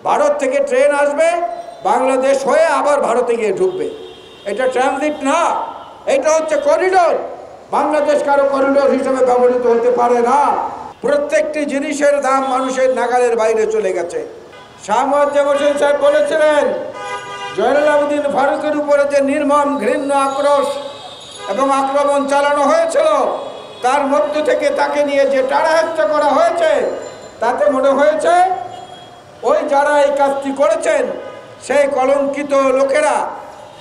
ভারত থেকে ট্রেন আসবে, বাংলাদেশ হয়ে আবার ভারতে গিয়ে ঢুকবে। এটা ট্রানজিট না, এটা হচ্ছে করিডোর। বাংলাদেশ কারো করিডোর হিসেবে ব্যবহৃত হতে পারে না। প্রত্যেকটি জিনিসের দাম মানুষের নাগালের বাইরে চলে গেছে। শাহ মুয়াজ্জেম হোসেন সাহেব বলেছিলেন, জয়নুল আবেদিন ফারুকের উপরে যে নির্মম ঘৃণ্য আক্রোশ এবং আক্রমণ চালানো হয়েছিল, তার মধ্য থেকে তাকে নিয়ে যে টাড়াহেচ্ছা করা হয়েছে, তাতে মনে হয়েছে ওই যারা এই কাজটি করেছেন সেই কলঙ্কিত লোকেরা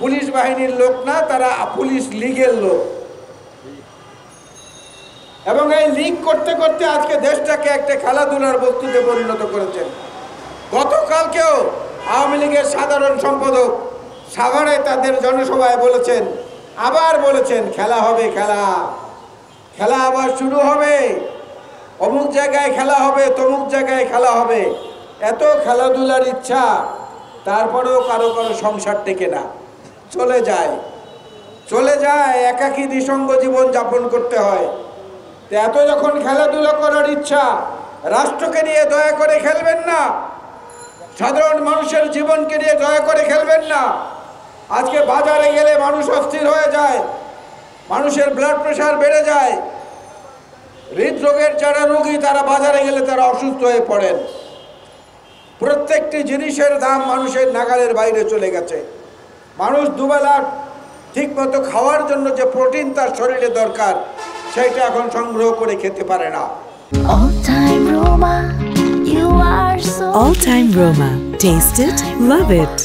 পুলিশ বাহিনীর লোক না, তারা পুলিশ লীগের লোক। এবং এই লীগ করতে করতে আজকে দেশটাকে একটা খেলাধুলার বস্তুতে পরিণত করেছেন। গতকালকেও আওয়ামী লীগের সাধারণ সম্পাদক সাভারে তাদের জনসভায় বলেছেন, আবার বলেছেন খেলা হবে, খেলা খেলা আবার শুরু হবে, অমুক জায়গায় খেলা হবে, তমুক জায়গায় খেলা হবে। এত খেলাধুলার ইচ্ছা, তারপরেও কারো কারো সংসার টেকে না, চলে যায়, একাকী নিঃসঙ্গ জীবন যাপন করতে হয়। তো এত যখন খেলাধুলা করার ইচ্ছা, রাষ্ট্রকে নিয়ে দয়া করে খেলবেন না, সাধারণ মানুষের জীবনকে নিয়ে দয়া করে খেলবেন না। আজকে বাজারে গেলে মানুষ অস্থির হয়ে যায়, মানুষের ব্লাড প্রেশার বেড়ে যায়, হৃদরোগের যারা রোগী তারা বাজারে গেলে তারা অসুস্থ হয়ে পড়েন। প্রত্যেকটি জিনিসের দাম মানুষের নাগালের বাইরে চলে গেছে। মানুষ দুবেলা ঠিকমতো খাওয়ার জন্য যে প্রোটিন তার শরীরে দরকার, সেটা এখন সংগ্রহ করে খেতে পারে না। All Time Roma. Taste it, love it.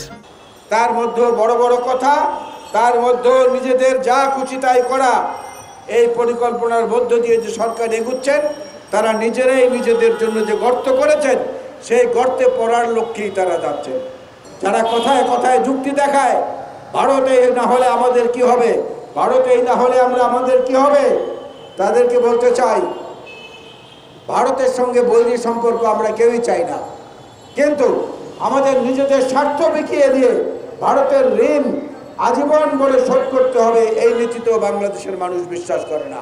তার মধ্যে বড় বড় কথা, তার মধ্যে নিজেদের যা খুশি তাই করা, এই পরিকল্পনার মধ্য দিয়ে যে সরকার এগুচ্ছেন, তারা নিজেরাই নিজেদের জন্য যে গর্ত করেছেন, সেই গর্তে পড়ার লক্ষ্যেই তারা যাচ্ছেন। যারা কথায় কথায় যুক্তি দেখায়, ভারতে না হলে আমাদের কি হবে, ভারতে না হলে আমাদের কি হবে, তাদেরকে বলতে চাই, ভারতের সঙ্গে বৈরী সম্পর্ক আমরা কেউই চাই না, কিন্তু আমাদের নিজেদের স্বার্থ বিকিয়ে দিয়ে ভারতের ঋণ আজীবন বলে শোধ করতে হবে, এই নীতিতেও বাংলাদেশের মানুষ বিশ্বাস করে না।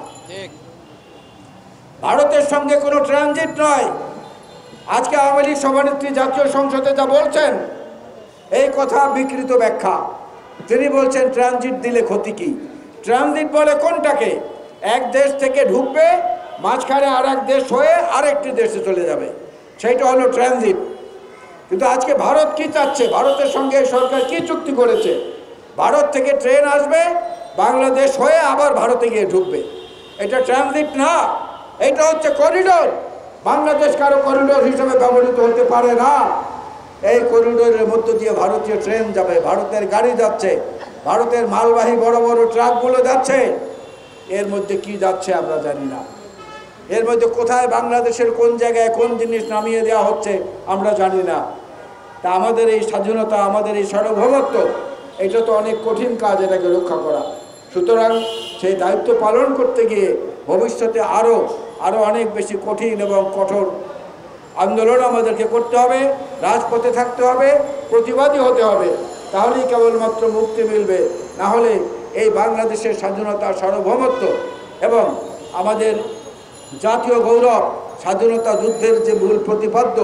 ভারতের সঙ্গে কোনো ট্রানজিট নয়। আজকে আওয়ামী লীগ সভানেত্রী জাতীয় সংসদে যা বলছেন, এই কথা বিকৃত ব্যাখ্যা। তিনি বলছেন ট্রানজিট দিলে ক্ষতি কি? ট্রানজিট বলে কোনটাকে? এক দেশ থেকে ঢুকবে, মাঝখানে আর এক দেশ হয়ে আরেকটি দেশে চলে যাবে, সেইটা হলো ট্রানজিট। কিন্তু আজকে ভারত কি চাচ্ছে? ভারতের সঙ্গে সরকার কি চুক্তি করেছে? ভারত থেকে ট্রেন আসবে, বাংলাদেশ হয়ে আবার ভারতে গিয়ে ঢুকবে। এটা ট্রানজিট না, এটা হচ্ছে করিডোর। বাংলাদেশ কারো করিডোর হিসেবে ব্যবহৃত হতে পারে না। এই করিডোরের মধ্য দিয়ে ভারতীয় ট্রেন যাবে, ভারতের গাড়ি যাচ্ছে, ভারতের মালবাহী বড় বড় ট্রাকগুলো যাচ্ছে। এর মধ্যে কি যাচ্ছে আমরা জানি না। এর মধ্যে কোথায় বাংলাদেশের কোন জায়গায় কোন জিনিস নামিয়ে দেওয়া হচ্ছে আমরা জানি না। তা আমাদের এই স্বাধীনতা, আমাদের এই সার্বভৌমত্ব, এটা তো অনেক কঠিন কাজ, এটাকে রক্ষা করা। সুতরাং সেই দায়িত্ব পালন করতে গিয়ে ভবিষ্যতে আরও অনেক বেশি কঠিন এবং কঠোর আন্দোলন আমাদেরকে করতে হবে, রাজপথে থাকতে হবে, প্রতিবাদী হতে হবে। তাহলেই কেবলমাত্র মুক্তি মিলবে। না হলে এই বাংলাদেশের স্বাধীনতা, সার্বভৌমত্ব এবং আমাদের জাতীয় গৌরব, স্বাধীনতা যুদ্ধের যে মূল প্রতিপাদ্য,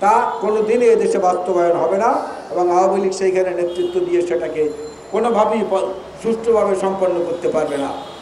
তা কোনো দিনই এদেশে বাস্তবায়ন হবে না। এবং আওয়ামী লীগ সেইখানে নেতৃত্ব দিয়ে সেটাকে কোনোভাবেই সুষ্ঠুভাবে সম্পন্ন করতে পারবে না।